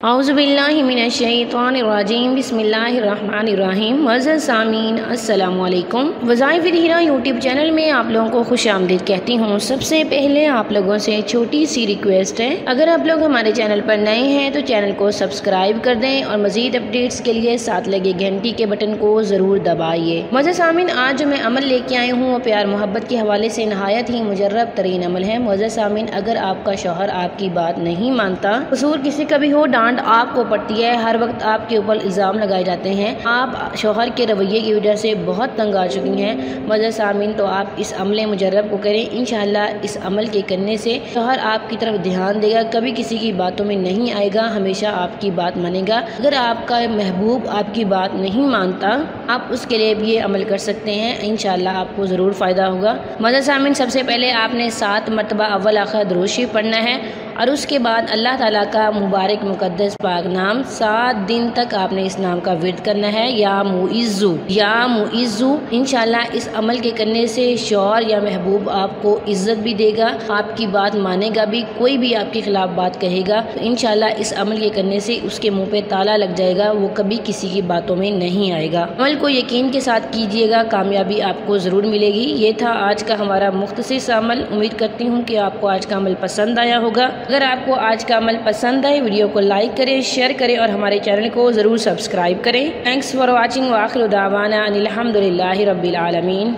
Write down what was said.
औज़ुबिल्लाहिमिनश्शैतानिर्रजीम बिस्मिल्लाहिर्रहमानिर्रहीम। मज़्ज़ज़ सामीन अस्सलामु अलैकुम। वज़ाइफ़ हिरा यूट्यूब चैनल में आप लोगों को खुश आमदीद कहती हूँ। सबसे पहले आप लोगों से छोटी सी रिक्वेस्ट है, अगर आप लोग हमारे चैनल पर नए हैं तो चैनल को सब्सक्राइब कर दें और मज़ीद अपडेट्स के लिए साथ लगे घंटी के बटन को ज़रूर दबाइए। मज़्ज़ज़ सामीन, आज जो मैं अमल लेके आई हूँ वो प्यार मोहब्बत के हवाले से नहायत ही मुजर्रब तरीन अमल है। मज़्ज़ज़ सामीन, अगर आपका शौहर आपकी बात नहीं मानता, कसूर किसी का भी हो, डांट आपको पड़ती है, हर वक्त आपके ऊपर इल्ज़ाम लगाए जाते हैं, आप शौहर के रवैये की वजह से बहुत तंग आ चुकी हैं, मज़्ज़ज़ सामीन, तो आप इस अमल मुजर्रब को करें। इंशाअल्लाह इस अमल के करने से शौहर आपकी तरफ ध्यान देगा, कभी किसी की बातों में नहीं आएगा, हमेशा आपकी बात मानेगा। अगर आपका महबूब आपकी बात नहीं मानता, आप उसके लिए भी ये अमल कर सकते हैं, इंशाअल्लाह आपको ज़रूर फ़ायदा होगा। मज़्ज़ज़ सामीन, सबसे पहले आपने 7 मरतबा अव्वल आखिर दुरूद शरीफ पढ़ना है और उसके बाद अल्लाह ताला का मुबारक मुक़द्दस पाक नाम 7 दिन तक आपने इस नाम का विर्द करना है, या मुइज़्ज़ू या मुइज़्ज़ू। इंशाअल्लाह इस अमल के करने से शौहर या महबूब आपको इज़्ज़त भी देगा, आपकी बात मानेगा भी, कोई भी आपके खिलाफ बात कहेगा तो इंशाअल्लाह इस अमल के करने से उसके मुँह पे ताला लग जाएगा, वो कभी किसी की बातों में नहीं आएगा। अमल को यकीन के साथ कीजिएगा, कामयाबी आपको ज़रूर मिलेगी। ये था आज का हमारा मुख्तसर सा अमल। उम्मीद करती हूँ कि आपको आज का अमल पसंद आया होगा। अगर आपको आज का अमल पसंद आए, वीडियो को लाइक करें, शेयर करें और हमारे चैनल को ज़रूर सब्सक्राइब करें। Thanks for watching. व आखिर दावाना अनिल हम्दुलिल्लाहि रब्बिल आलमीन।